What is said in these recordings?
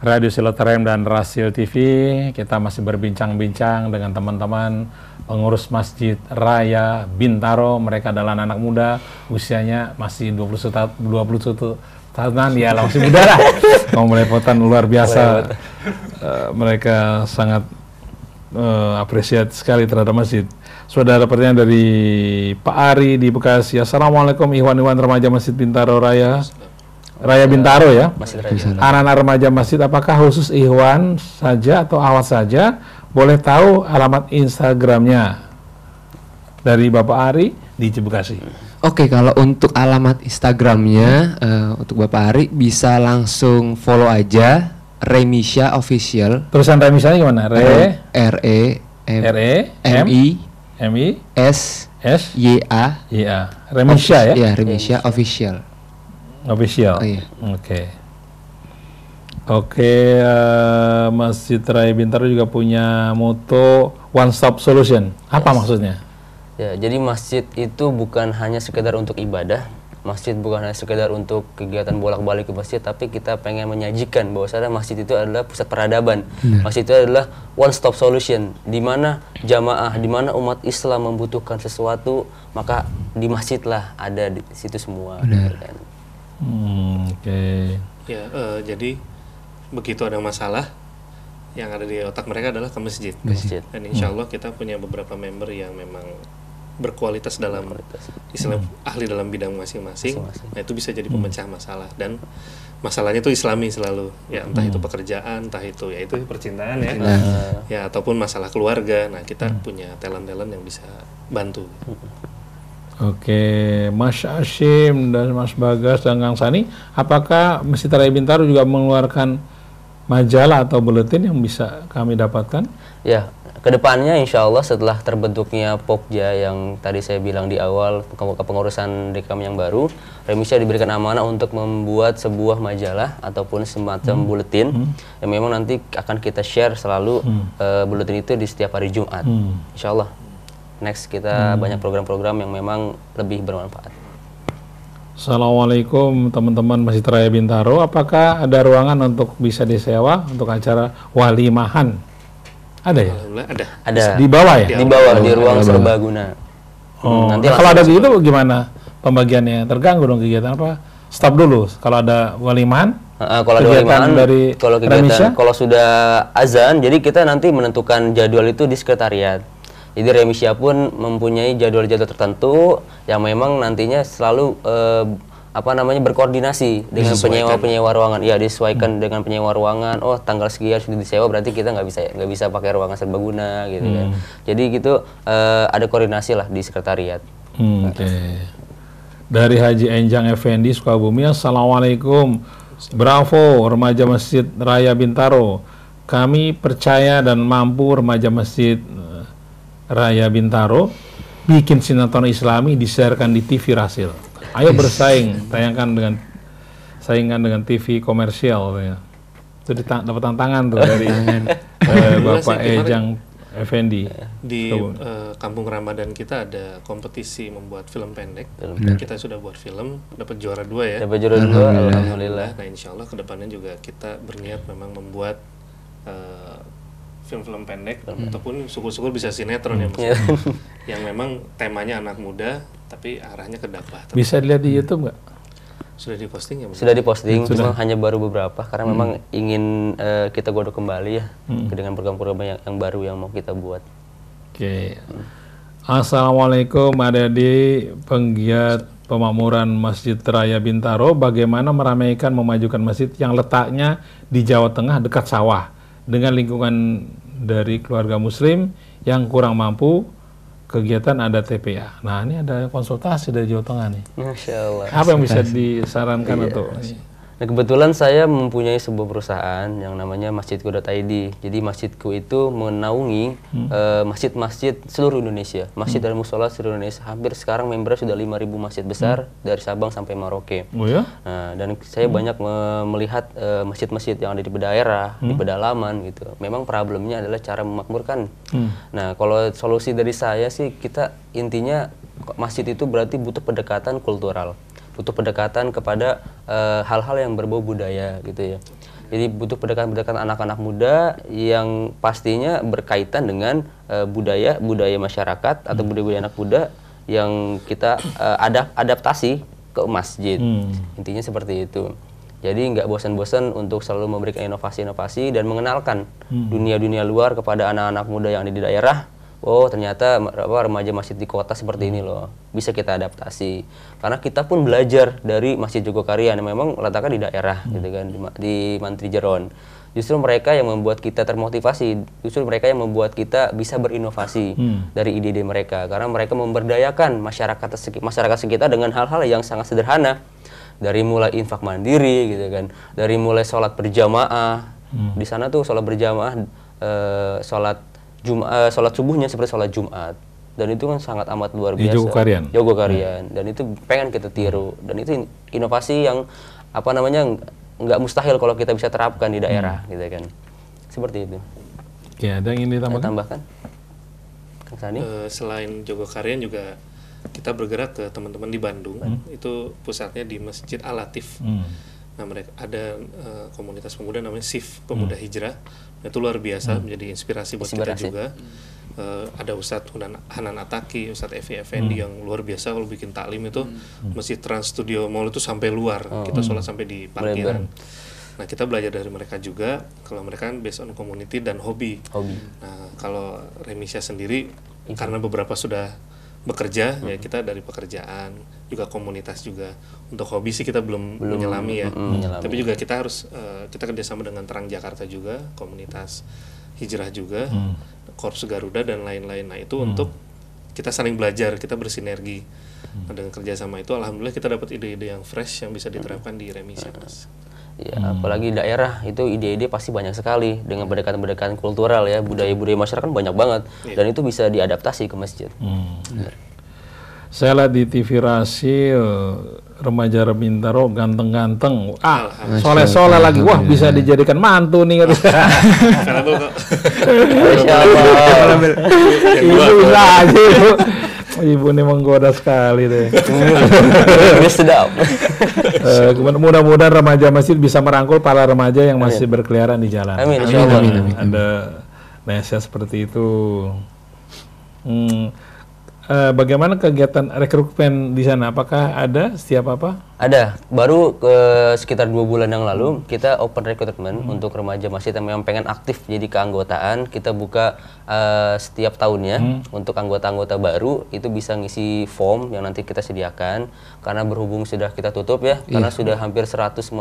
Radio Siloterem dan Rasil TV. Kita masih berbincang-bincang dengan teman-teman pengurus Masjid Raya Bintaro. Mereka adalah anak muda, usianya masih 21 tahunan, ya masih muda lah. Mau melepotan luar biasa. Mereka sangat apresiat sekali terhadap masjid. Sudah ada pertanyaan dari Pak Ari di Bekasi. Assalamualaikum Ikhwan remaja Masjid Bintaro Raya Bintaro ya. Anak-anak remaja masjid, apakah khusus Ikhwan saja atau awal saja? Boleh tahu alamat Instagramnya dari Bapak Ari di Bekasi. Oke, kalau untuk alamat Instagramnya untuk Bapak Ari bisa langsung follow aja Remisya Official. Tulisan Remisyanya gimana? R-E-M-I-S-Y-A. Remisya ya? Ya, Remisya Official. Official. Oh, iya. Oke, Masjid Raya Bintaro juga punya moto One Stop Solution. Apa maksudnya? Ya, jadi masjid itu bukan hanya sekedar untuk ibadah. Masjid bukan hanya sekedar untuk kegiatan bolak-balik ke masjid, tapi kita pengen menyajikan bahwasanya masjid itu adalah pusat peradaban. Masjid itu adalah one stop solution, di mana jamaah, di mana umat Islam membutuhkan sesuatu, maka di masjid lah ada di situ semua. Ya, jadi begitu ada masalah, yang ada di otak mereka adalah ke masjid. Dan insya Allah kita punya beberapa member yang memang berkualitas dalam Islam, ahli dalam bidang masing-masing. Nah, itu bisa jadi pemecah masalah, dan masalahnya itu Islami selalu, ya entah itu pekerjaan, entah itu ya itu percintaan ya, ya ataupun masalah keluarga. Nah, kita punya talent-talent yang bisa bantu. Oke, Mas Hashim dan Mas Bagas dan Kang Sani, apakah Masjid Raya Bintaro juga mengeluarkan majalah atau buletin yang bisa kami dapatkan? Ya, kedepannya insya Allah setelah terbentuknya Pokja yang tadi saya bilang di awal kepengurusan DKM yang baru, Remisya diberikan amanah untuk membuat sebuah majalah ataupun semacam buletin yang memang nanti akan kita share selalu buletin itu di setiap hari Jumat. Insya Allah. Next kita banyak program-program yang memang lebih bermanfaat. Assalamualaikum teman-teman Masjid Raya Bintaro, apakah ada ruangan untuk bisa disewa untuk acara walimahan? Ada ya? Ada. Di bawah ya? Di bawah, di ruang serbaguna. Nanti kalau ada gitu gimana pembagiannya? Terganggu dong kegiatan apa? Stop dulu kalau ada walimahan. Kalau ada walimahan, kalau sudah azan, jadi kita nanti menentukan jadwal itu di sekretariat. Jadi Remisya pun mempunyai jadwal-jadwal tertentu yang memang nantinya selalu berkoordinasi dengan penyewa ruangan. Ya, disesuaikan dengan penyewa ruangan. Oh, tanggal sekian sudah disewa, berarti kita nggak bisa pakai ruangan serbaguna gitu kan. Jadi gitu ada koordinasi lah di sekretariat. Dari Haji Enjang Effendi Sukabumi, Assalamualaikum. Bravo remaja Masjid Raya Bintaro. Kami percaya dan mampu remaja Masjid Raya Bintaro bikin sinetron Islami disiarkan di TV Rasil. Ayo bersaing, saingan dengan TV komersial ya. Itu dapat tantangan tuh dari Bapak Ejang Effendi. Di Kampung Ramadan kita ada kompetisi membuat film pendek. Kita sudah buat film, dapat juara 2 ya. Dapat juara 2, alhamdulillah. Nah, insya Allah kedepannya juga kita berniat memang membuat film-film pendek ataupun syukur-syukur bisa sinetron ya maksudnya. Yang memang temanya anak muda tapi arahnya ke dakwah. Bisa dilihat di YouTube nggak? Sudah diposting ya? Sudah diposting, cuma hanya baru beberapa karena memang ingin kita godok kembali ya dengan program-program yang baru yang mau kita buat. Assalamualaikum adik-adik penggiat pemakmuran Masjid Raya Bintaro, bagaimana meramaikan memajukan masjid yang letaknya di Jawa Tengah dekat sawah dengan lingkungan dari keluarga muslim yang kurang mampu, kegiatan ada TPA. Nah, ini ada konsultasi dari Jawa Tengah nih. Masya Allah. Apa yang bisa disarankan untuk? Nah, kebetulan saya mempunyai sebuah perusahaan yang namanya Masjidku.id. Jadi masjidku itu menaungi masjid-masjid seluruh Indonesia, masjid dan musola seluruh Indonesia. Hampir sekarang membernya sudah 5.000 masjid besar dari Sabang sampai Merauke. Oh ya? Nah, dan saya banyak melihat masjid-masjid yang ada di daerah, di pedalaman gitu. Memang problemnya adalah cara memakmurkan. Nah, kalau solusi dari saya sih, kita intinya masjid itu berarti butuh pendekatan kultural, butuh pendekatan kepada hal-hal yang berbau budaya gitu ya. Jadi butuh pendekatan-pendekatan anak-anak muda yang pastinya berkaitan dengan budaya masyarakat atau budaya anak muda yang kita adaptasi ke masjid. Intinya seperti itu. Jadi nggak bosan-bosan untuk selalu memberikan inovasi-inovasi dan mengenalkan dunia-dunia luar kepada anak-anak muda yang ada di daerah. Oh ternyata remaja masjid di kota seperti ini loh, bisa kita adaptasi. Karena kita pun belajar dari Masjid Jogokarian yang memang letaknya di daerah, gitu kan, di Mantri Jeron. Justru mereka yang membuat kita termotivasi, justru mereka yang membuat kita bisa berinovasi dari ide-ide mereka. Karena mereka memberdayakan masyarakat sekitar dengan hal-hal yang sangat sederhana. Dari mulai infak mandiri, gitu kan, dari mulai sholat berjamaah. Di sana tuh sholat berjamaah, sholat subuhnya seperti sholat Jumat, dan itu kan sangat amat luar biasa. Di Jogokarian. Dan itu pengen kita tiru, dan itu inovasi yang nggak mustahil kalau kita bisa terapkan di daerah, gitu kan. Seperti itu. Oke, ada yang ingin ditambahkan? Kang Sani? Selain Jogokarian juga kita bergerak ke teman-teman di Bandung. Itu pusatnya di Masjid Al-Latif. Nah, mereka ada komunitas pemuda namanya SIF, Pemuda Hijrah. Itu luar biasa, menjadi inspirasi buat kita juga. Ada Ustadz Hanan Ataki, Ustadz Evi Effendi yang luar biasa kalau bikin taklim itu. Masjid Trans Studio Mall itu sampai luar. Kita sholat sampai di parkiran. Nah, kita belajar dari mereka juga. Kalau mereka kan based on community dan hobi. Nah, kalau Remisya sendiri, karena beberapa sudah bekerja, ya kita dari pekerjaan, juga komunitas juga. Untuk hobi sih kita belum menyelami ya. Tapi juga kita harus, kita kerjasama dengan Terang Jakarta juga, komunitas hijrah juga, Korps Garuda dan lain-lain. Nah itu untuk kita saling belajar, kita bersinergi. Nah, dengan kerjasama itu alhamdulillah kita dapat ide-ide yang fresh yang bisa diterapkan di Remisya, Mas. Ya, apalagi daerah itu ide-ide pasti banyak sekali dengan pendekatan-pendekatan kultural ya, budaya-budaya masyarakat banyak banget, dan itu bisa diadaptasi ke masjid. Saya lihat di TV Rasil remaja Bintaro ganteng-ganteng, soleh-soleh lagi, wah bisa dijadikan mantu nih. Ibu aja ibu nih menggoda sekali deh. Sedap. Mudah-mudahan remaja masjid bisa merangkul para remaja yang masih berkeliaran di jalan. Amin. Amin. Ada nasihat seperti itu. Bagaimana kegiatan rekrutmen di sana? Apakah ada setiap apa? Ada. Baru sekitar 2 bulan yang lalu kita open recruitment untuk remaja masjid yang memang pengen aktif jadi keanggotaan. Kita buka setiap tahunnya untuk anggota-anggota baru itu bisa ngisi form yang nanti kita sediakan. Karena berhubung sudah kita tutup ya, karena sudah hampir 150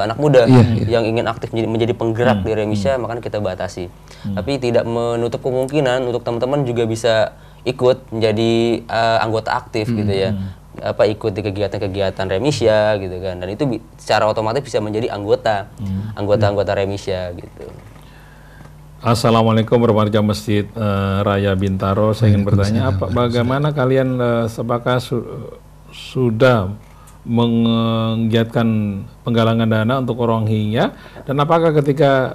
anak muda yang ingin aktif menjadi penggerak di Remisya, makanya kita batasi. Tapi tidak menutup kemungkinan untuk teman-teman juga bisa ikut menjadi anggota aktif gitu ya, ikut di kegiatan-kegiatan Remisya gitu kan, dan itu secara otomatis bisa menjadi anggota Remisya gitu. Assalamualaikum remaja Masjid Raya Bintaro, saya ingin bertanya bagaimana kalian apakah sudah menggiatkan penggalangan dana untuk Rohingya, dan apakah ketika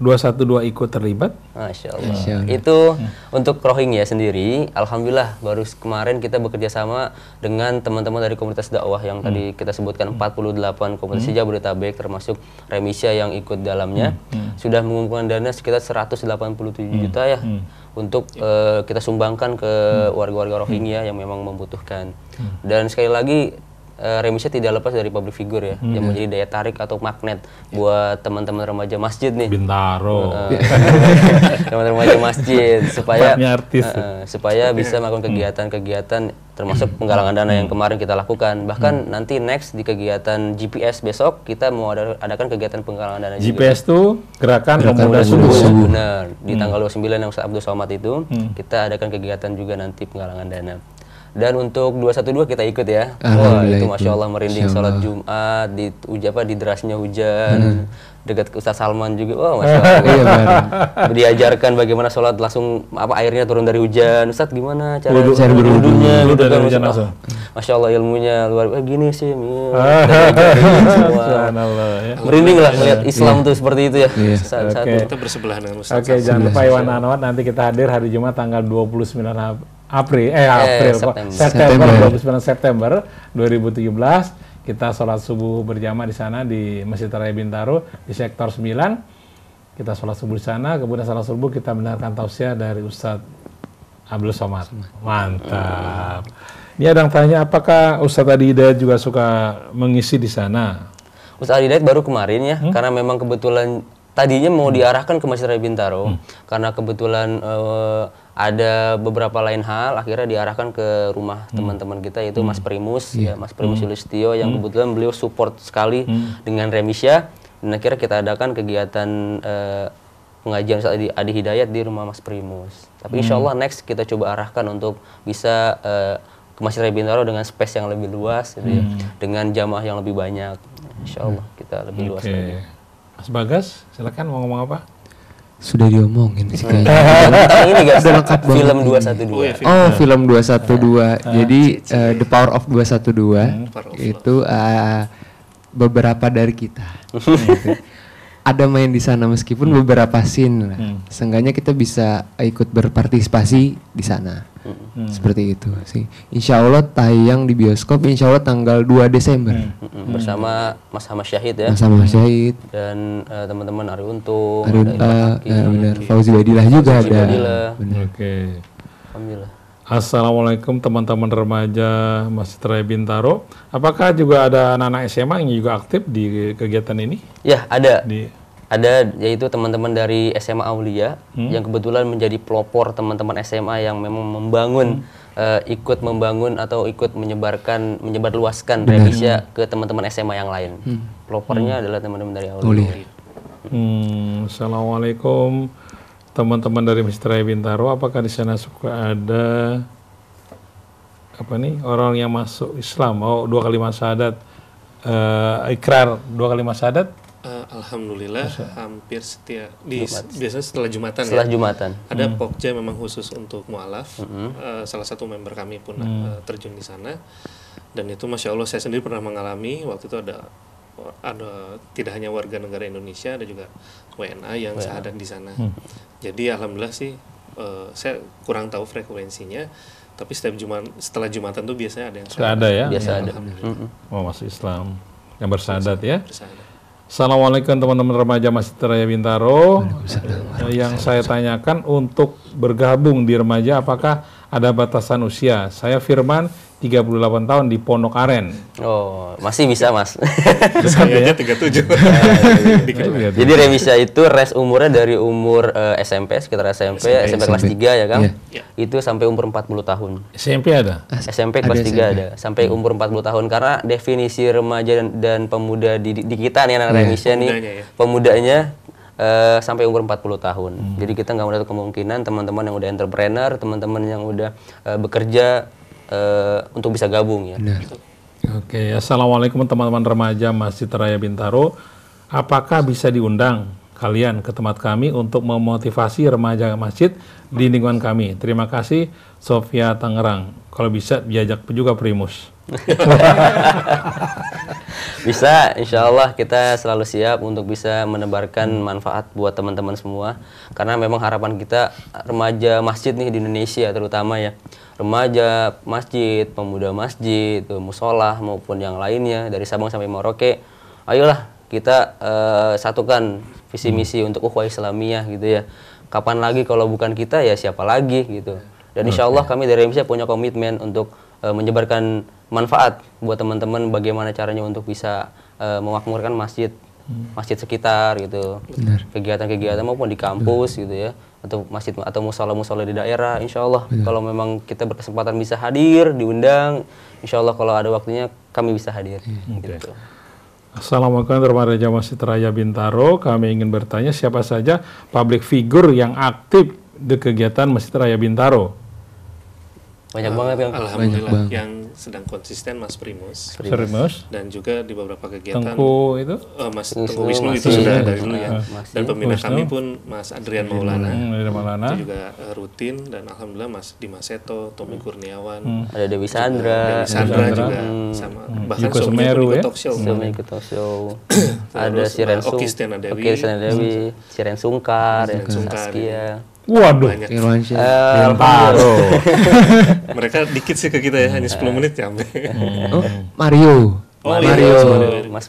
212 ikut terlibat? Masya Allah. Itu untuk Rohingya sendiri, alhamdulillah baru kemarin kita bekerja sama dengan teman-teman dari komunitas dakwah yang tadi kita sebutkan 48 komunitas Jabodetabek termasuk Remisya yang ikut dalamnya, sudah mengumpulkan dana sekitar 187 juta ya untuk kita sumbangkan ke warga-warga Rohingya yang memang membutuhkan. Dan sekali lagi Remisya tidak lepas dari public figure ya, yang menjadi daya tarik atau magnet buat teman-teman remaja masjid nih. Bintaro. Teman-teman remaja masjid supaya artis. Supaya bisa melakukan kegiatan-kegiatan termasuk penggalangan dana yang kemarin kita lakukan. Bahkan nanti next di kegiatan GPS besok kita mau adakan kegiatan penggalangan dana GPS juga. itu Gerakan Pemuda Subuh. Benar. Di tanggal 29 yang Ustaz Abdul Somad itu kita adakan kegiatan juga nanti penggalangan dana. Dan untuk 212 kita ikut ya. Wah, itu Masya Allah merinding sholat Jumat, di derasnya hujan, dekat Ustaz Salman juga. Wah, Masya Allah. Diajarkan bagaimana sholat langsung airnya turun dari hujan. Ustaz gimana cara berwudunya gitu kan. Masya Allah ilmunya luar biasa gini sih. Merinding lah melihat Islam tuh seperti itu ya. Kita bersebelahan dengan Ustaz. Oke, jangan lupa Iwan Anwar, nanti kita hadir hari Jumat tanggal 29 September 29 September 2017 kita sholat subuh berjamaah di sana di Masjid Raya Bintaro di sektor 9. Kita sholat subuh di sana, kemudian sholat subuh kita mendengarkan tausiah dari Ustadz Abdul Somad. Mantap. Ini ada yang tanya, apakah Ustadz Adi Hidayat juga suka mengisi di sana? Ustadz Adi Hidayat baru kemarin ya, karena memang kebetulan tadinya mau diarahkan ke Masjid Raya Bintaro, karena kebetulan ada beberapa lain hal, akhirnya diarahkan ke rumah teman-teman kita, yaitu Mas Primus, ya, Mas Primus Yulistio, yang kebetulan beliau support sekali dengan Remisya, dan akhirnya kita adakan kegiatan pengajian Ustadz Adi Hidayat di rumah Mas Primus. Tapi insya Allah next kita coba arahkan untuk bisa ke Masjid Raya Bintaro dengan space yang lebih luas, gitu ya, dengan jamaah yang lebih banyak. Insya Allah kita lebih luas lagi. Mas Bagas, silakan mau ngomong apa? Sudah diomongin sih kayaknya. Ini guys, Udah lengkap banget film ini. 212. Oh, film 212. Jadi The Power of 212 itu beberapa dari kita. Gitu. Ada main di sana meskipun beberapa scene lah. Seenggaknya kita bisa ikut berpartisipasi di sana. Seperti itu sih. Insya Allah tayang di bioskop insya Allah tanggal 2 Desember. Bersama Mas Ahmad Syahid ya. Mas Ahmad Syahid. Dan teman-teman Ari Untung. Benar. Fauzi Badilah juga ada. Oke. Alhamdulillah. Assalamualaikum teman-teman remaja Masjid Raya Bintaro. Apakah juga ada anak-anak SMA yang juga aktif di kegiatan ini? Ya, ada. Ada, yaitu teman-teman dari SMA Aulia yang kebetulan menjadi pelopor teman-teman SMA yang memang membangun, ikut membangun atau ikut menyebarluaskan Remisya ke teman-teman SMA yang lain. Pelopornya adalah teman-teman dari Aulia. Assalamualaikum teman-teman dari Masjid Raya Bintaro. Apakah di sana suka ada orang yang masuk Islam? Oh, 2 kalimat syahadat, ikrar 2 kalimat syahadat. Alhamdulillah hampir setiap biasanya setelah Jumatan. Setelah Jumatan. Ada Pokja memang khusus untuk mualaf. Salah satu member kami pun terjun di sana. Dan itu Masya Allah saya sendiri pernah mengalami. Waktu itu ada tidak hanya warga negara Indonesia, ada juga WNA yang syahadat di sana. Jadi alhamdulillah sih saya kurang tahu frekuensinya. Tapi setelah Jumatan tuh biasanya ada yang syahadat. Ada ya? Biasa ada. Oh, masuk Islam yang bersyahadat ya. Assalamualaikum teman-teman remaja Masjid Raya Bintaro. Yang saya tanyakan, untuk bergabung di remaja apakah ada batasan usia? Saya Firman, 38 tahun di Pondok Aren. Oh, masih bisa Mas. Saya aja 37. Jadi Remisya itu range umurnya dari umur SMP, sekitar SMP kelas 3 ya Kang. Itu sampai umur 40 tahun. SMP ada? SMP kelas 3 ada. Sampai umur 40 tahun. Karena definisi remaja dan pemuda di kita nih anak Remisya nih, pemudanya sampai umur 40 tahun. Jadi kita nggak menutup kemungkinan teman-teman yang udah entrepreneur, teman-teman yang udah bekerja untuk bisa gabung ya. Oke, assalamualaikum teman-teman remaja Masjid Raya Bintaro. Apakah bisa diundang kalian ke tempat kami untuk memotivasi remaja masjid di lingkungan kami? Terima kasih, Sofia Tangerang. Kalau bisa diajak juga Primus. Bisa, insya Allah kita selalu siap untuk bisa menebarkan manfaat buat teman-teman semua. Karena memang harapan kita remaja masjid nih di Indonesia terutama ya. Remaja masjid, pemuda masjid, musola maupun yang lainnya dari Sabang sampai Merauke. Ayolah kita satukan visi misi untuk ukhuwah Islamiyah gitu ya. Kapan lagi kalau bukan kita ya siapa lagi gitu. Dan insya Allah kami dari Remisya punya komitmen untuk menyebarkan manfaat buat teman-teman, bagaimana caranya untuk bisa memakmurkan masjid sekitar gitu. Kegiatan-kegiatan maupun di kampus gitu ya, atau masjid atau musola-musola di daerah. Insya Allah kalau memang kita berkesempatan bisa hadir, diundang, insya Allah kalau ada waktunya kami bisa hadir. Gitu. Assalamualaikum remaja Masjid Raya Bintaro. Kami ingin bertanya, siapa saja public figure yang aktif di kegiatan Masjid Raya Bintaro? Banyak banget kan? Alhamdulillah yang sedang konsisten Mas Primus. Dan juga di beberapa kegiatan Tengku itu? Mas Tengku Wisnu itu sudah dari dulu ya. Dan pembina kami pun Mas Adrian Maulana. Itu juga rutin, dan alhamdulillah Mas Dimas Seto, Tommy Kurniawan. Ada Dewi Sandra. Juga sama. Bahkan Semeru ya. Suami ikut talk show. Ada Siren Dewi, Siren Sungkar, Saskia. Waduh, mereka dikit sih ke kita ya, hanya 10 menit ya. Mario. Mas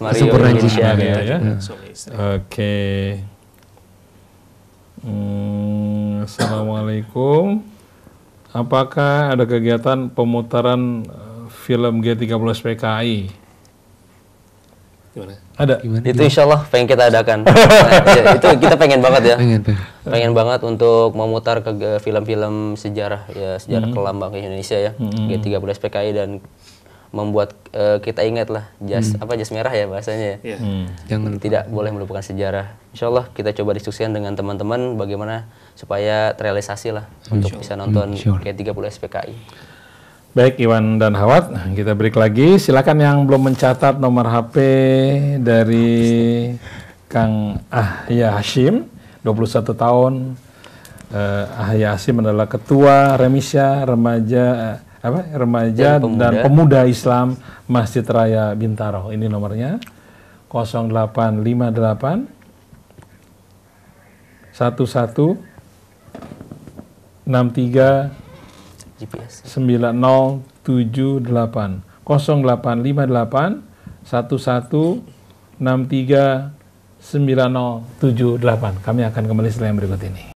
Mario Sempurna Indonesia Jimat. gitu. ya. Suami istri. Oke. Assalamualaikum. Apakah ada kegiatan pemutaran film G30 PKI? Gimana? Ada. Itu insya Allah pengen kita adakan. Nah, ya, itu kita pengen banget ya. Pengen banget untuk memutar ke film-film sejarah ya, sejarah kelam bangsa Indonesia ya. G30 PKI dan membuat kita ingat lah jas merah ya bahasanya ya. Jangan Tidak boleh melupakan sejarah. Insya Allah kita coba diskusikan dengan teman-teman bagaimana supaya terrealisasi lah untuk bisa nonton G30 PKI. Baik Iwan dan Hawat, kita break lagi. Silakan yang belum mencatat nomor HP dari Kang Ahya Hashim, 21 tahun. Ahya Hashim adalah Ketua Remisya Remaja dan Pemuda Islam Masjid Raya Bintaro. Ini nomornya 0858 11 63 GPS 9078 0858 11 63 9078. Kami akan kembali setelah yang berikut ini.